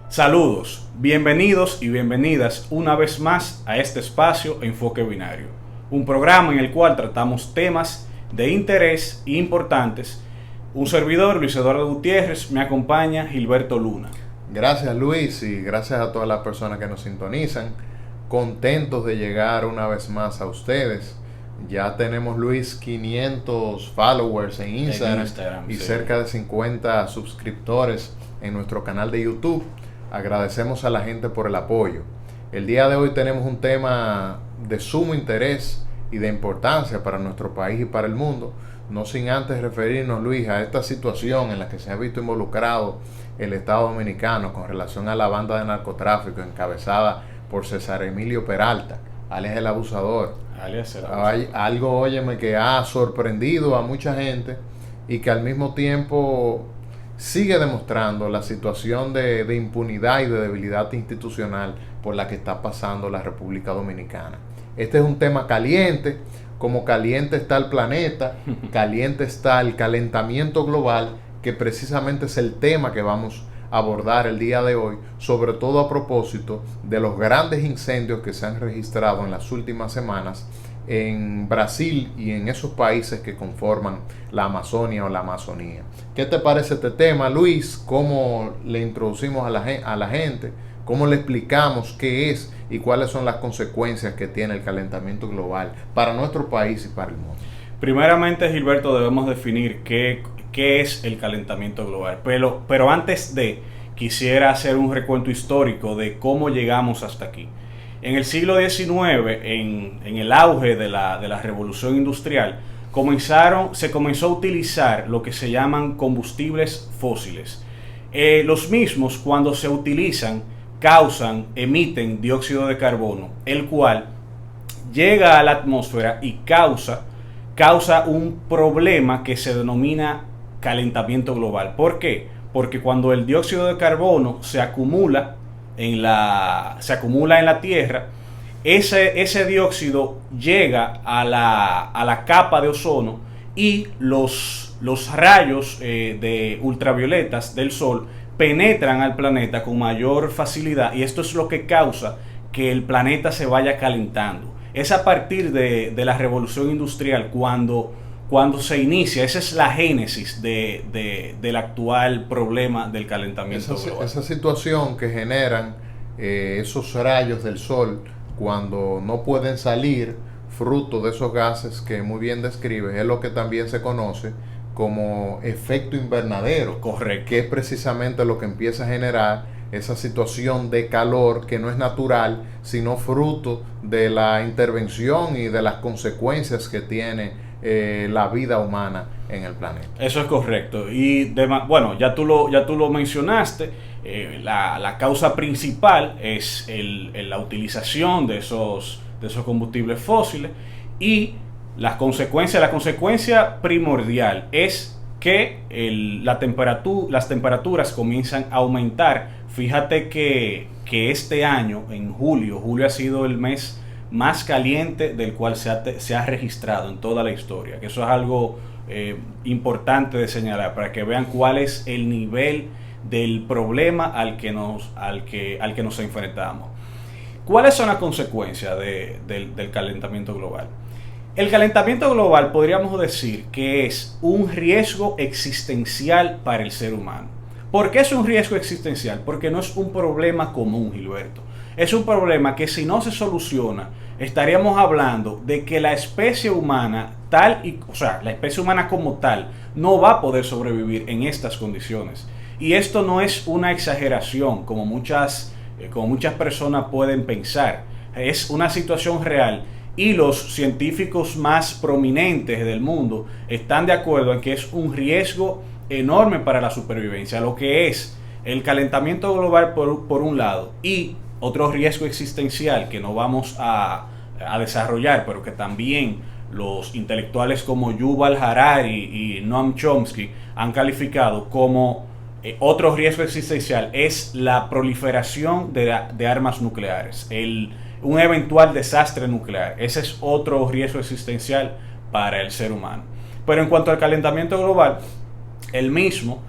Saludos, bienvenidos y bienvenidas una vez más a este espacio Enfoque Binario, un programa en el cual tratamos temas de interés e importantes. Un servidor, Luis Eduardo Gutiérrez, me acompaña Gilberto Luna. Gracias Luis y gracias a todas las personas que nos sintonizan. Contentos de llegar una vez más a ustedes. Ya tenemos, Luis, 500 followers en Instagram y sí, cerca de 50 suscriptores en nuestro canal de YouTube. Agradecemos a la gente por el apoyo. El día de hoy tenemos un tema de sumo interés y de importancia para nuestro país y para el mundo, no sin antes referirnos, Luis, a esta situación en la que se ha visto involucrado el Estado Dominicano con relación a la banda de narcotráfico encabezada por César Emilio Peralta, alias el Abusador. Hay algo, óyeme, que ha sorprendido a mucha gente y que al mismo tiempo sigue demostrando la situación de impunidad y de debilidad institucional por la que está pasando la República Dominicana. Este es un tema caliente, como caliente está el planeta, caliente está el calentamiento global, que precisamente es el tema que vamos a abordar el día de hoy, sobre todo a propósito de los grandes incendios que se han registrado en las últimas semanas en Brasil y en esos países que conforman la Amazonia o la Amazonía. ¿Qué te parece este tema, Luis? ¿Cómo le introducimos a la gente? ¿Cómo le explicamos qué es y cuáles son las consecuencias que tiene el calentamiento global para nuestro país y para el mundo? Primeramente, Gilberto, debemos definir qué es el calentamiento global. Pero antes quisiera hacer un recuento histórico de cómo llegamos hasta aquí. En el siglo XIX, en el auge de la revolución industrial, se comenzó a utilizar lo que se llaman combustibles fósiles. Los mismos, cuando se utilizan, emiten dióxido de carbono, el cual llega a la atmósfera y causa un problema que se denomina calentamiento global. ¿Por qué? Porque cuando el dióxido de carbono se acumula en la Tierra, ese dióxido llega a la capa de ozono y los rayos de ultravioletas del Sol penetran al planeta con mayor facilidad, y esto es lo que causa que el planeta se vaya calentando. Es a partir de la revolución industrial cuando se inicia. Esa es la génesis del actual problema del calentamiento global. Esa situación que generan esos rayos del sol cuando no pueden salir, fruto de esos gases que muy bien describes, es lo que también se conoce como efecto invernadero. Correcto. Que es precisamente lo que empieza a generar esa situación de calor que no es natural, sino fruto de la intervención y de las consecuencias que tiene la vida humana en el planeta. Eso es correcto. Y bueno, ya tú lo mencionaste. La causa principal es la utilización de esos combustibles fósiles, y la consecuencia primordial es que las temperaturas comienzan a aumentar. Fíjate que este año, en julio ha sido el mes más caliente del cual se ha registrado en toda la historia. Que eso es algo importante de señalar para que vean cuál es el nivel del problema al que nos enfrentamos. ¿Cuáles son las consecuencias del calentamiento global? El calentamiento global podríamos decir que es un riesgo existencial para el ser humano. ¿Por qué es un riesgo existencial? Porque no es un problema común, Gilberto. Es un problema que, si no se soluciona, estaríamos hablando de que la especie humana la especie humana como tal no va a poder sobrevivir en estas condiciones. Y esto no es una exageración como muchas personas pueden pensar. Es una situación real, y los científicos más prominentes del mundo están de acuerdo en que es un riesgo enorme para la supervivencia, lo que es el calentamiento global por un lado, y otro riesgo existencial que no vamos a desarrollar, pero que también los intelectuales como Yuval Harari y Noam Chomsky han calificado como otro riesgo existencial, es la proliferación de armas nucleares, un eventual desastre nuclear. Ese es otro riesgo existencial para el ser humano. Pero en cuanto al calentamiento global, el mismo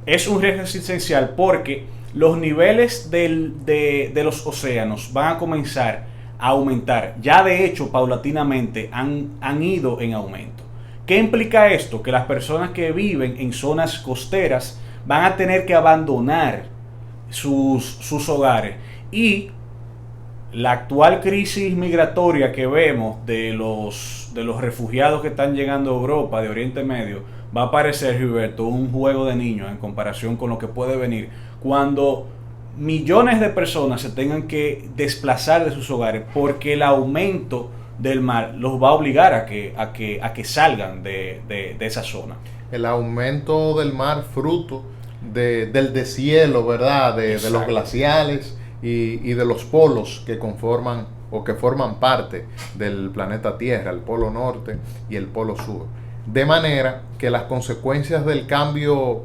es un riesgo existencial porque los niveles de los océanos van a comenzar a aumentar. Ya de hecho, paulatinamente han ido en aumento. ¿Qué implica esto? Que las personas que viven en zonas costeras van a tener que abandonar sus hogares, y la actual crisis migratoria que vemos de los refugiados que están llegando a Europa, de Oriente Medio, va a parecer, Gilberto, un juego de niños en comparación con lo que puede venir cuando millones de personas se tengan que desplazar de sus hogares, porque el aumento del mar los va a obligar a que salgan de esa zona. El aumento del mar fruto del deshielo, ¿verdad? De los glaciales y de los polos que conforman o que forman parte del planeta Tierra, el polo norte y el polo sur. De manera que las consecuencias del cambio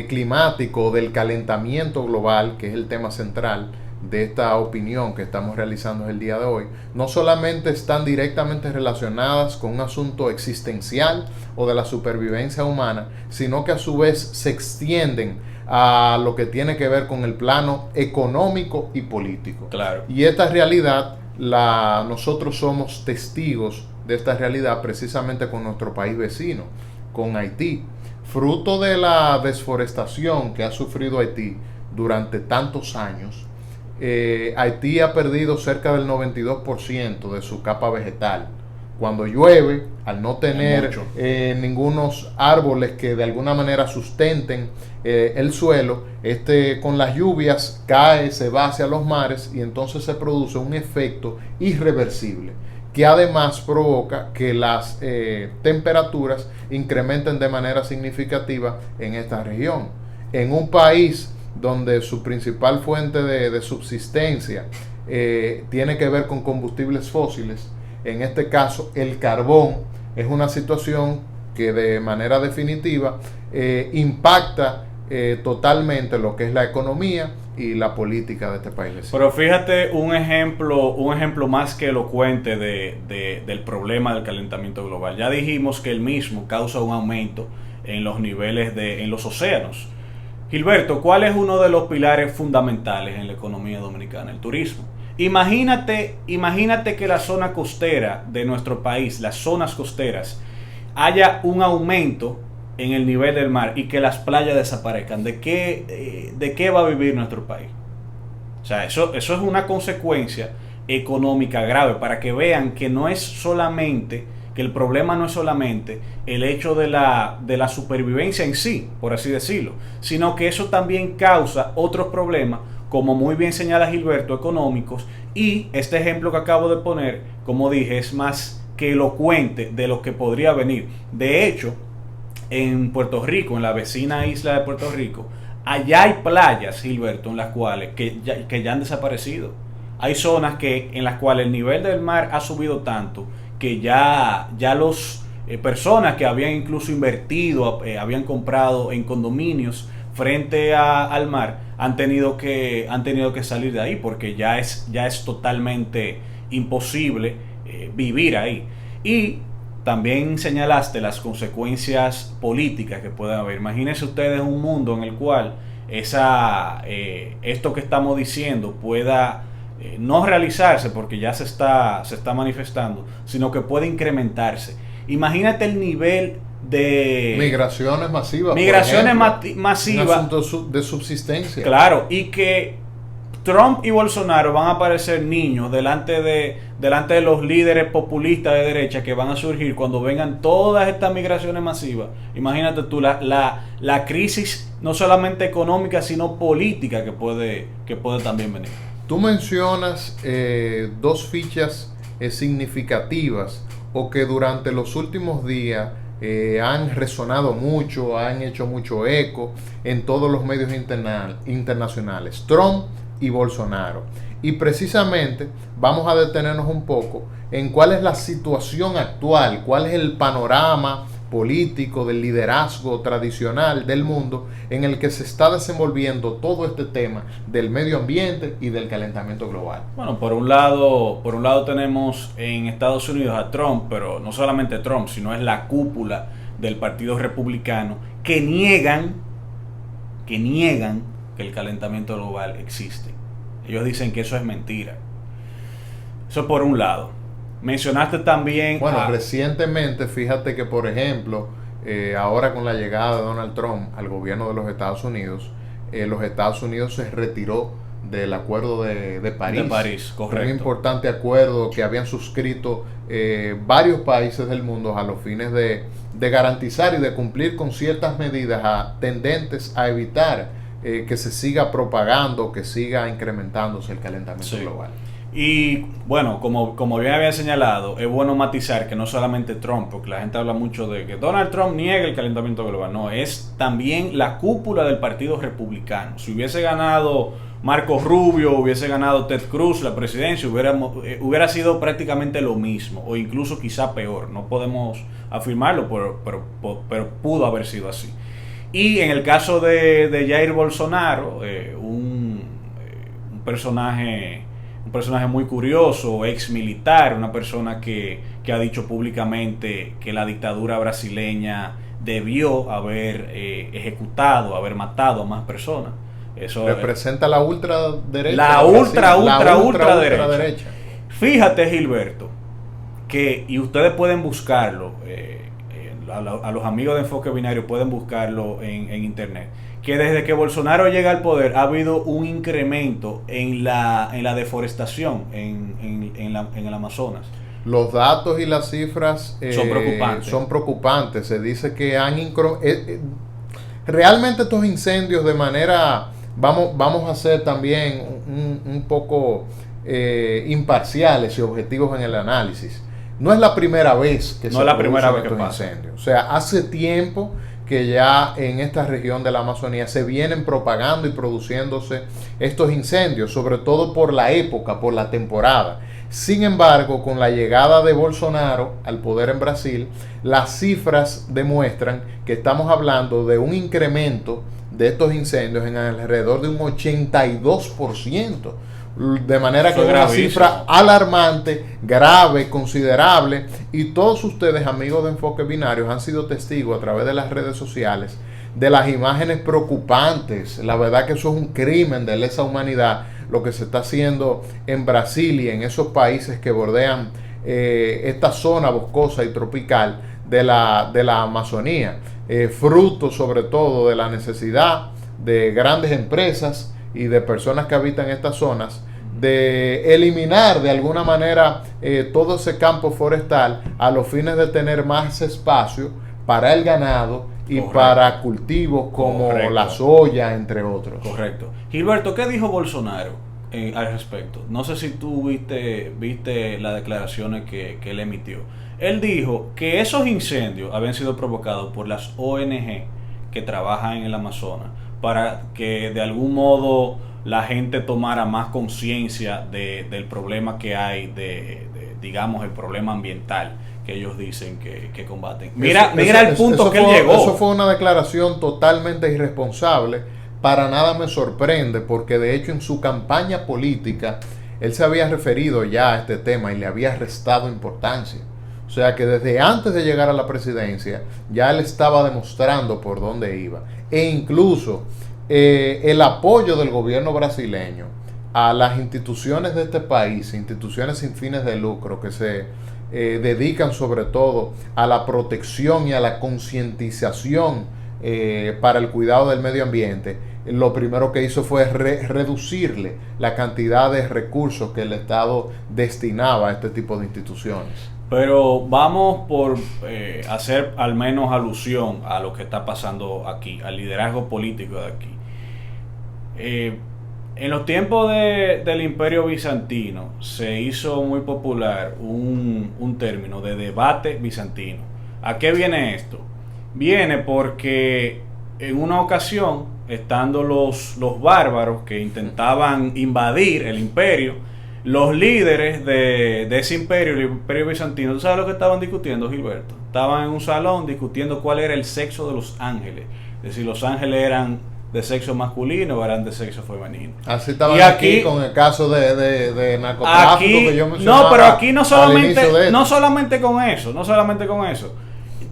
climático, del calentamiento global, que es el tema central de esta opinión que estamos realizando el día de hoy, no solamente están directamente relacionadas con un asunto existencial o de la supervivencia humana, sino que a su vez se extienden a lo que tiene que ver con el plano económico y político. Claro. Y esta realidad, nosotros somos testigos de esta realidad precisamente con nuestro país vecino, con Haití. Fruto de la desforestación que ha sufrido Haití durante tantos años, Haití ha perdido cerca del 92% de su capa vegetal. Cuando llueve, al no tener ningunos árboles que de alguna manera sustenten el suelo, con las lluvias cae, se va hacia los mares y entonces se produce un efecto irreversible que además provoca que las temperaturas incrementen de manera significativa en esta región. En un país donde su principal fuente de subsistencia tiene que ver con combustibles fósiles, en este caso el carbón, es una situación que de manera definitiva impacta totalmente lo que es la economía y la política de este país. Pero fíjate un ejemplo más que elocuente del problema del calentamiento global. Ya dijimos que el mismo causa un aumento en los niveles en los océanos. Gilberto, ¿cuál es uno de los pilares fundamentales en la economía dominicana? El turismo. Imagínate que la zona costera de nuestro país, las zonas costeras, haya un aumento en el nivel del mar y que las playas desaparezcan. ¿De qué va a vivir nuestro país? O sea, eso es una consecuencia económica grave, para que vean que el problema no es solamente el hecho de la supervivencia en sí, por así decirlo, sino que eso también causa otros problemas, como muy bien señala Gilberto, económicos, y este ejemplo que acabo de poner, como dije, es más que elocuente de lo que podría venir. De hecho, en Puerto Rico, en la vecina isla de Puerto Rico, allá hay playas, Gilberto, en las cuales que ya han desaparecido. Hay zonas en las cuales el nivel del mar ha subido tanto que ya los personas que habían incluso invertido, habían comprado en condominios frente al mar, han tenido que salir de ahí, porque ya es totalmente imposible vivir ahí. Y también señalaste las consecuencias políticas que pueden haber. Imagínense ustedes un mundo en el cual esto que estamos diciendo pueda no realizarse, porque ya se está manifestando, sino que puede incrementarse. Imagínate el nivel de migraciones masivas. Masivas. Un asunto de subsistencia. Claro, y que Trump y Bolsonaro van a aparecer niños delante de los líderes populistas de derecha que van a surgir cuando vengan todas estas migraciones masivas. Imagínate tú la crisis no solamente económica, sino política que puede también venir. Tú mencionas dos fichas significativas o que durante los últimos días han resonado mucho, han hecho mucho eco en todos los medios internacionales: Trump y Bolsonaro. Y precisamente vamos a detenernos un poco en cuál es la situación actual, cuál es el panorama político del liderazgo tradicional del mundo en el que se está desenvolviendo todo este tema del medio ambiente y del calentamiento global. Bueno, por un lado tenemos en Estados Unidos a Trump, pero no solamente Trump, sino es la cúpula del Partido Republicano, que niegan que el calentamiento global existe. Ellos dicen que eso es mentira. Eso por un lado. Mencionaste también... Bueno, recientemente, fíjate que, por ejemplo, ahora con la llegada de Donald Trump al gobierno de los Estados Unidos se retiró del acuerdo de París. De París, correcto. Un importante acuerdo que habían suscrito varios países del mundo a los fines de garantizar y de cumplir con ciertas medidas tendentes a evitar que se siga propagando, que siga incrementándose el calentamiento global. Y bueno, como bien había señalado, es bueno matizar que no solamente Trump, porque la gente habla mucho de que Donald Trump niega el calentamiento global. No, es también la cúpula del Partido Republicano. Si hubiese ganado Marco Rubio, hubiese ganado Ted Cruz la presidencia, hubiera sido prácticamente lo mismo, o incluso quizá peor. No podemos afirmarlo, pero pudo haber sido así. Y en el caso de Jair Bolsonaro, un personaje muy curioso, ex militar, una persona que ha dicho públicamente que la dictadura brasileña debió haber ejecutado, haber matado a más personas. Eso representa la ultraderecha. La ultraderecha. Fíjate, Gilberto, y ustedes pueden buscarlo, a los amigos de Enfoque Binario pueden buscarlo en internet, que desde que Bolsonaro llega al poder ha habido un incremento en la deforestación en el Amazonas. Los datos y las cifras son preocupantes. Se dice que realmente estos incendios de manera, vamos a ser también un poco imparciales y objetivos en el análisis. No es la primera vez que se producen estos incendios. O sea, hace tiempo que ya en esta región de la Amazonía se vienen propagando y produciéndose estos incendios, sobre todo por la época, por la temporada. Sin embargo, con la llegada de Bolsonaro al poder en Brasil, las cifras demuestran que estamos hablando de un incremento de estos incendios en alrededor de un 82%. De manera que es una cifra alarmante, grave, considerable, y todos ustedes, amigos de Enfoque Binario, han sido testigos a través de las redes sociales de las imágenes preocupantes. La verdad que eso es un crimen de lesa humanidad, lo que se está haciendo en Brasil y en esos países que bordean esta zona boscosa y tropical de la Amazonía, fruto sobre todo de la necesidad de grandes empresas y de personas que habitan estas zonas de eliminar de alguna manera todo ese campo forestal a los fines de tener más espacio para el ganado y para cultivos como la soya, entre otros. Correcto. Gilberto, ¿qué dijo Bolsonaro al respecto? No sé si tú viste las declaraciones que él emitió. Él dijo que esos incendios habían sido provocados por las ONG que trabajan en el Amazonas, para que de algún modo la gente tomara más conciencia del problema que hay, digamos, el problema ambiental que ellos dicen que combaten. Mira el punto que él llegó. Eso fue una declaración totalmente irresponsable. Para nada me sorprende, porque de hecho en su campaña política él se había referido ya a este tema y le había restado importancia. O sea que desde antes de llegar a la presidencia ya él estaba demostrando por dónde iba. E incluso el apoyo del gobierno brasileño a las instituciones de este país, instituciones sin fines de lucro que se dedican sobre todo a la protección y a la concientización para el cuidado del medio ambiente, lo primero que hizo fue reducirle la cantidad de recursos que el Estado destinaba a este tipo de instituciones. Pero vamos por hacer al menos alusión a lo que está pasando aquí, al liderazgo político de aquí. En los tiempos del Imperio Bizantino se hizo muy popular un término de debate bizantino. ¿A qué viene esto? Viene porque en una ocasión, estando los bárbaros que intentaban invadir el imperio, los líderes de ese imperio, el Imperio Bizantino, ¿tú sabes lo que estaban discutiendo, Gilberto? Estaban en un salón discutiendo cuál era el sexo de los ángeles. Es decir, los ángeles eran de sexo masculino o eran de sexo femenino. Así estaban aquí con el caso de narcotráfico aquí, que yo mencionaba. No, pero aquí no solamente con eso.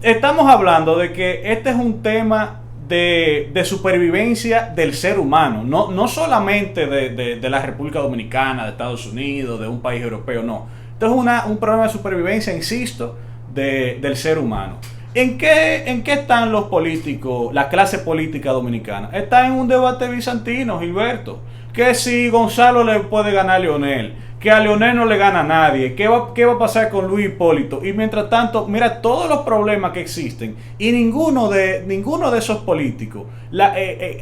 Estamos hablando de que este es un tema de supervivencia del ser humano, no solamente de la República Dominicana, de Estados Unidos, de un país europeo, no. Esto es un problema de supervivencia, insisto, del ser humano. ¿En qué están los políticos, la clase política dominicana? Está en un debate bizantino, Gilberto. Que si Gonzalo le puede ganar a Leonel, que a Leonel no le gana a nadie, ¿qué va a pasar con Luis Hipólito? Y mientras tanto, mira todos los problemas que existen y ninguno de esos políticos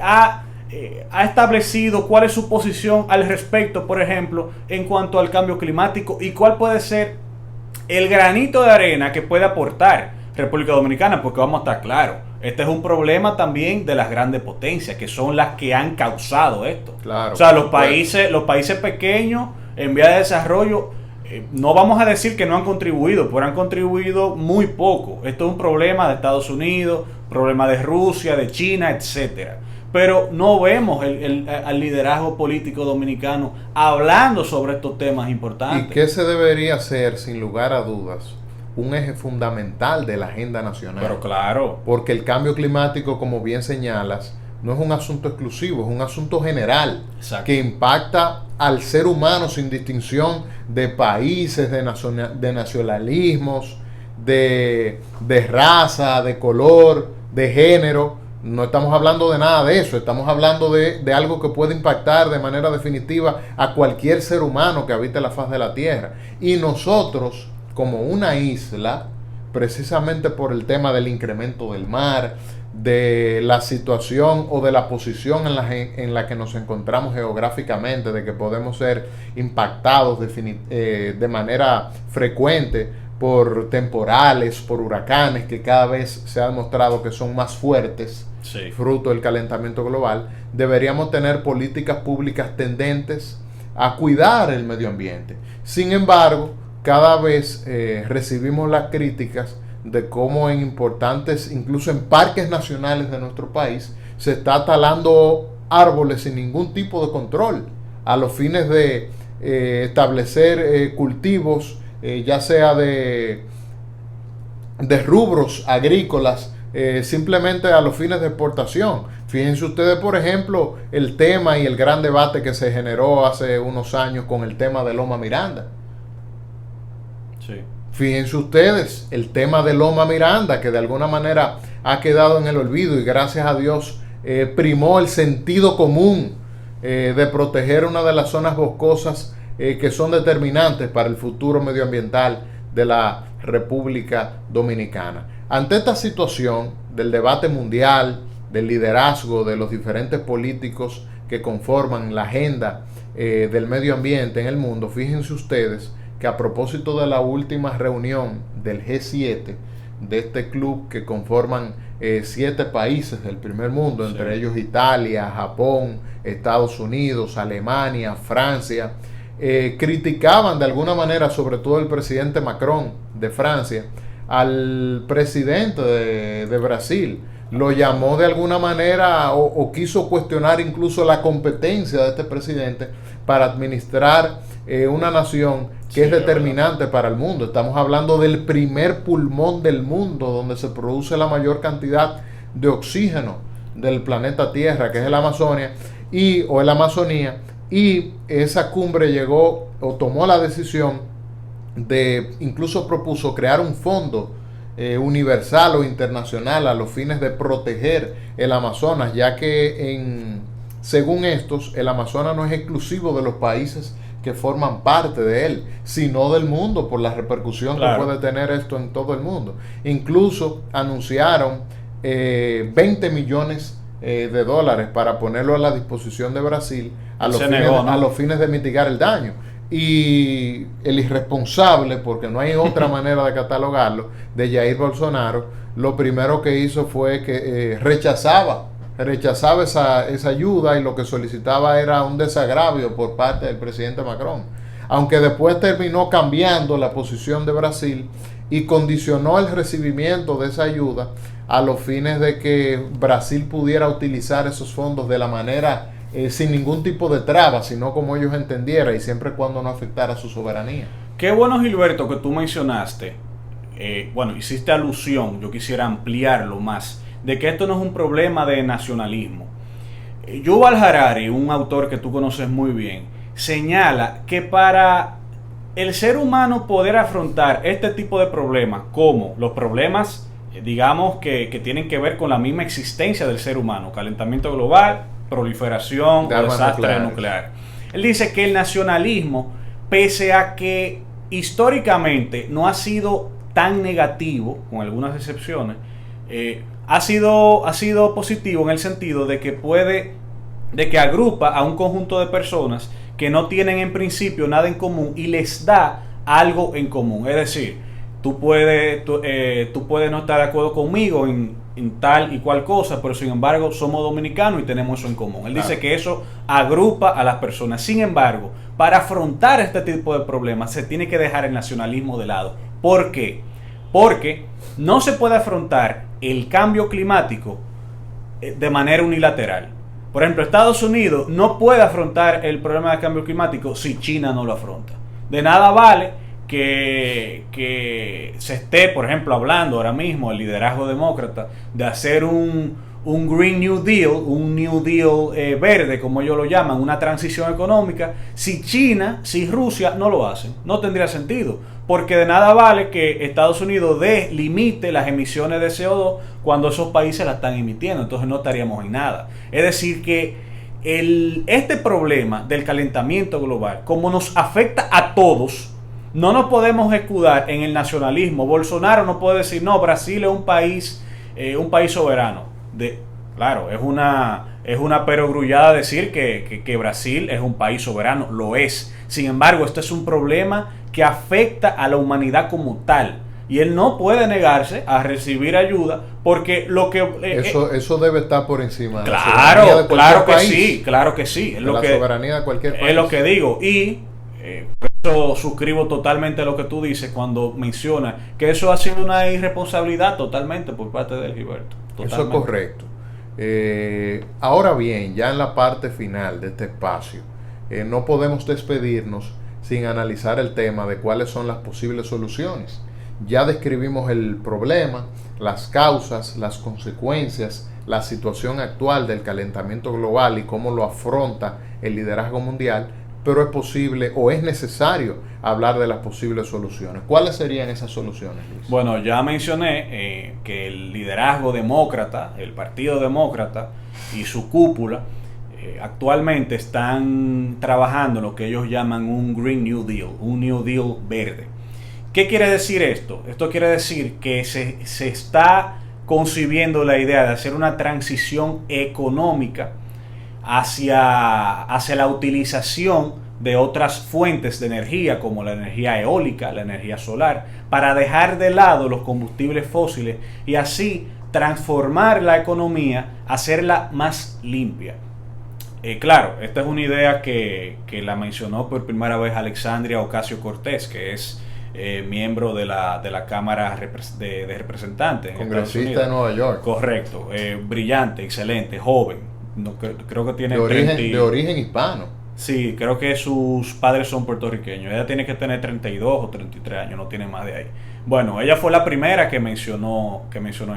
ha establecido cuál es su posición al respecto, por ejemplo, en cuanto al cambio climático y cuál puede ser el granito de arena que puede aportar República Dominicana, porque vamos a estar claros, este es un problema también de las grandes potencias, que son las que han causado esto. Claro, o sea, los países pequeños en vía de desarrollo, no vamos a decir que no han contribuido, pero han contribuido muy poco. Esto es un problema de Estados Unidos, problema de Rusia, de China, etcétera. Pero no vemos al liderazgo político dominicano hablando sobre estos temas importantes. ¿Y qué se debería hacer, sin lugar a dudas, un eje fundamental de la agenda nacional? Pero claro. Porque el cambio climático, como bien señalas, no es un asunto exclusivo, es un asunto general. Exacto. Que impacta al ser humano sin distinción de países, de nacionalismos, de raza, de color, de género. No estamos hablando de nada de eso, estamos hablando de algo que puede impactar de manera definitiva a cualquier ser humano que habite la faz de la Tierra. Y nosotros, como una isla, precisamente por el tema del incremento del mar, de la situación o de la posición en la que nos encontramos geográficamente, de que podemos ser impactados de manera frecuente por temporales, por huracanes, que cada vez se ha demostrado que son más fuertes, sí, fruto del calentamiento global, deberíamos tener políticas públicas tendentes a cuidar el medio ambiente. Sin embargo, cada vez recibimos las críticas de cómo en importantes, incluso en parques nacionales de nuestro país, se está talando árboles sin ningún tipo de control, a los fines de establecer cultivos, ya sea de rubros agrícolas, simplemente a los fines de exportación. Fíjense ustedes, por ejemplo, el tema y el gran debate que se generó hace unos años con el tema de Loma Miranda. Sí. Fíjense ustedes, el tema de Loma Miranda, que de alguna manera ha quedado en el olvido y gracias a Dios primó el sentido común de proteger una de las zonas boscosas que son determinantes para el futuro medioambiental de la República Dominicana. Ante esta situación del debate mundial, del liderazgo de los diferentes políticos que conforman la agenda del medio ambiente en el mundo, fíjense ustedes que a propósito de la última reunión del G7, de este club que conforman 7 países del primer mundo, sí, entre ellos Italia, Japón, Estados Unidos, Alemania, Francia, criticaban de alguna manera, sobre todo el presidente Macron de Francia, al presidente de Brasil. Lo llamó de alguna manera o quiso cuestionar incluso la competencia de este presidente para administrar una nación que es determinante para el mundo. Estamos hablando del primer pulmón del mundo, donde se produce la mayor cantidad de oxígeno del planeta Tierra, que es el Amazonia o la Amazonía, y esa cumbre llegó o tomó la decisión incluso propuso crear un fondo universal o internacional a los fines de proteger el Amazonas, ya que según estos, el Amazonas no es exclusivo de los países que forman parte de él, sino del mundo, por la repercusión que puede tener esto en todo el mundo. Incluso anunciaron 20 millones de dólares para ponerlo a la disposición de Brasil a los fines de mitigar el daño. Y el irresponsable, porque no hay otra manera de catalogarlo, de Jair Bolsonaro, lo primero que hizo fue que rechazaba esa ayuda, y lo que solicitaba era un desagravio por parte del presidente Macron, aunque después terminó cambiando la posición de Brasil y condicionó el recibimiento de esa ayuda a los fines de que Brasil pudiera utilizar esos fondos de la manera sin ningún tipo de traba, sino como ellos entendieran, y siempre y cuando no afectara su soberanía. Qué bueno, Gilberto, que tú mencionaste, hiciste alusión, yo quisiera ampliarlo más, de que esto no es un problema de nacionalismo. Yuval Harari, un autor que tú conoces muy bien, señala que para el ser humano poder afrontar este tipo de problemas, como los problemas, digamos, que tienen que ver con la misma existencia del ser humano, calentamiento global, proliferación o desastre nuclear. Él dice que el nacionalismo, pese a que históricamente no ha sido tan negativo, con algunas excepciones, ha sido positivo en el sentido de que agrupa a un conjunto de personas que no tienen en principio nada en común y les da algo en común. Es decir, tú puedes no estar de acuerdo conmigo en tal y cual cosa, pero sin embargo somos dominicanos y tenemos eso en común. Él dice que eso agrupa a las personas. Sin embargo, para afrontar este tipo de problemas se tiene que dejar el nacionalismo de lado. ¿Por qué? Porque no se puede afrontar el cambio climático de manera unilateral. Por ejemplo, Estados Unidos no puede afrontar el problema del cambio climático si China no lo afronta. De nada vale que se esté, por ejemplo, hablando ahora mismo el liderazgo demócrata de hacer un Green New Deal, un New Deal verde, como ellos lo llaman, una transición económica, si Rusia no lo hacen. No tendría sentido, porque de nada vale que Estados Unidos limite las emisiones de CO2 cuando esos países la están emitiendo, entonces no estaríamos en nada. Es decir que este problema del calentamiento global, como nos afecta a todos, no nos podemos escudar en el nacionalismo. Bolsonaro no puede decir, no, Brasil es un país soberano. Claro, es una perogrullada decir que Brasil es un país soberano, lo es. Sin embargo, este es un problema que afecta a la humanidad como tal. Y él no puede negarse a recibir ayuda porque eso debe estar por encima de claro que sí. La soberanía de cualquier país. Es lo que digo. Y por eso suscribo totalmente lo que tú dices cuando mencionas que eso ha sido una irresponsabilidad totalmente por parte de Gilberto. Totalmente. Eso es correcto. Ahora bien, ya en la parte final de este espacio, no podemos despedirnos sin analizar el tema de cuáles son las posibles soluciones. Ya describimos el problema, las causas, las consecuencias, la situación actual del calentamiento global y cómo lo afronta el liderazgo mundial, pero es posible o es necesario hablar de las posibles soluciones. ¿Cuáles serían esas soluciones, Luis? Bueno, ya mencioné que el liderazgo demócrata, el Partido Demócrata y su cúpula actualmente están trabajando en lo que ellos llaman un Green New Deal, un New Deal verde. ¿Qué quiere decir esto? Esto quiere decir que se está concibiendo la idea de hacer una transición económica hacia la utilización de otras fuentes de energía como la energía eólica, la energía solar, para dejar de lado los combustibles fósiles y así transformar la economía, hacerla más limpia. Claro, esta es una idea que la mencionó por primera vez Alexandria Ocasio-Cortez, que es miembro de la Cámara de Representantes. Congresista de Nueva York. Correcto, brillante, excelente, joven. Creo que tiene de origen hispano. Sí, creo que sus padres son puertorriqueños. Ella tiene que tener 32 o 33 años, no tiene más de ahí. Bueno, ella fue la primera que mencionó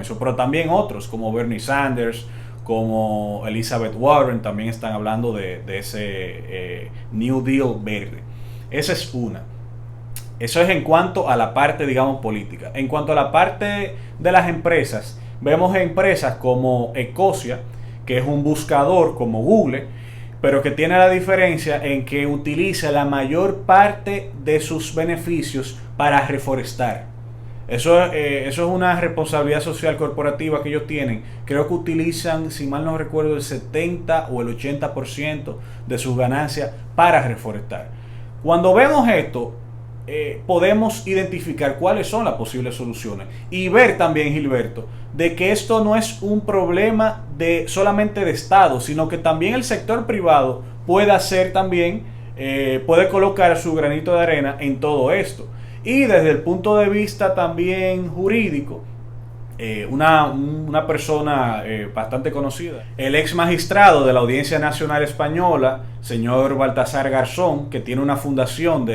eso, pero también otros como Bernie Sanders, como Elizabeth Warren, también están hablando de ese New Deal verde. Esa es una. Eso es en cuanto a la parte, digamos, política. En cuanto a la parte de las empresas, vemos empresas como Ecosia, que es un buscador como Google, pero que tiene la diferencia en que utiliza la mayor parte de sus beneficios para reforestar. Eso es una responsabilidad social corporativa que ellos tienen. Creo que utilizan, si mal no recuerdo, el 70 o el 80% de sus ganancias para reforestar. Cuando vemos esto, podemos identificar cuáles son las posibles soluciones y ver también, Gilberto, de que esto no es un problema solamente de Estado, sino que también el sector privado puede hacer también, puede colocar su granito de arena en todo esto. Y desde el punto de vista también jurídico, una persona bastante conocida, el ex magistrado de la Audiencia Nacional Española, señor Baltasar Garzón, que tiene una fundación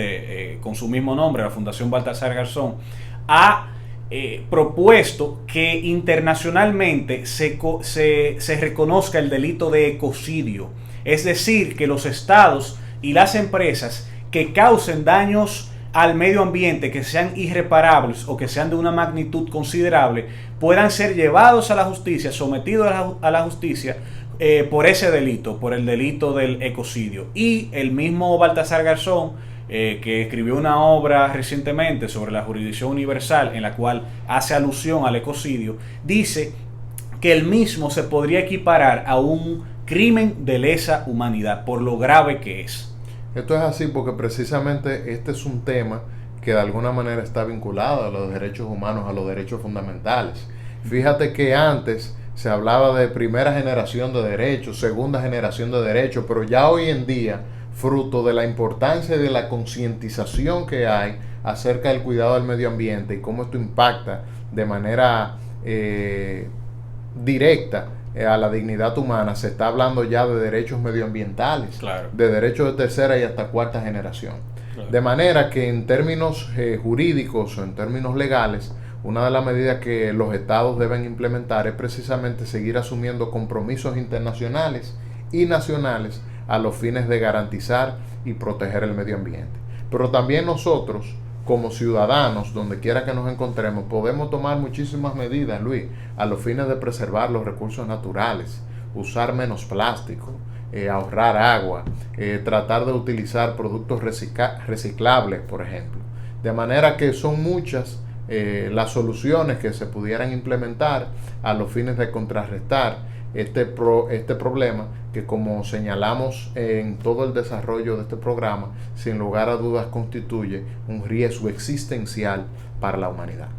con su mismo nombre, la Fundación Baltasar Garzón, ha propuesto que internacionalmente se reconozca el delito de ecocidio. Es decir, que los estados y las empresas que causen daños al medio ambiente que sean irreparables o que sean de una magnitud considerable puedan ser llevados a la justicia, sometidos a la justicia por ese delito, por el delito del ecocidio. Y el mismo Baltasar Garzón, que escribió una obra recientemente sobre la jurisdicción universal en la cual hace alusión al ecocidio, dice que el mismo se podría equiparar a un crimen de lesa humanidad por lo grave que es. Esto es así porque precisamente este es un tema que de alguna manera está vinculado a los derechos humanos, a los derechos fundamentales. Fíjate que antes se hablaba de primera generación de derechos, segunda generación de derechos, pero ya hoy en día, fruto de la importancia y de la concientización que hay acerca del cuidado del medio ambiente y cómo esto impacta de manera directa a la dignidad humana, se está hablando ya de derechos medioambientales, claro, de derechos de tercera y hasta cuarta generación. Claro. De manera que en términos jurídicos o en términos legales, una de las medidas que los estados deben implementar es precisamente seguir asumiendo compromisos internacionales y nacionales a los fines de garantizar y proteger el medio ambiente. Pero también nosotros, como ciudadanos, donde quiera que nos encontremos, podemos tomar muchísimas medidas, Luis, a los fines de preservar los recursos naturales, usar menos plástico, ahorrar agua, tratar de utilizar productos reciclables, por ejemplo. De manera que son muchas las soluciones que se pudieran implementar a los fines de contrarrestar este problema que, como señalamos en todo el desarrollo de este programa, sin lugar a dudas constituye un riesgo existencial para la humanidad.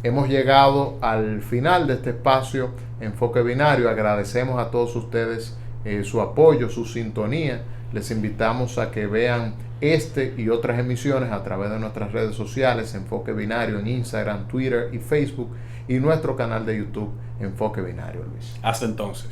Hemos llegado al final de este espacio Enfoque Binario. Agradecemos a todos ustedes su apoyo, su sintonía. Les invitamos a que vean este y otras emisiones a través de nuestras redes sociales, Enfoque Binario en Instagram, Twitter y Facebook, y nuestro canal de YouTube, Enfoque Binario, Luis. Hasta entonces.